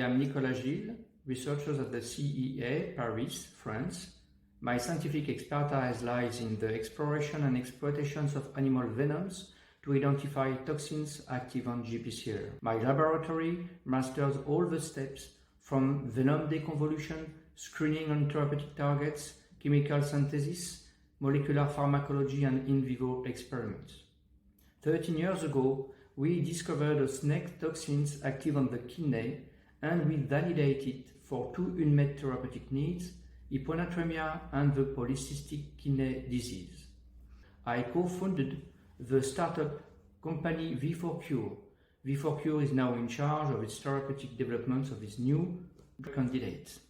am Nicolas Gilles, researcher at the CEA, Paris, France. My scientific expertise lies in the exploration and exploitation of animal venoms to identify toxins active on GPCR. My laboratory masters all the steps from venom deconvolution, screening on therapeutic targets, chemical synthesis, molecular pharmacology, and in vivo experiments. 13 years ago, we discovered a snake toxins active on the kidney, and we validated for two unmet therapeutic needs, hyponatremia and the polycystic kidney disease. I co-founded the startup company V4Cure. V4Cure is now in charge of its therapeutic development of its new drug candidates.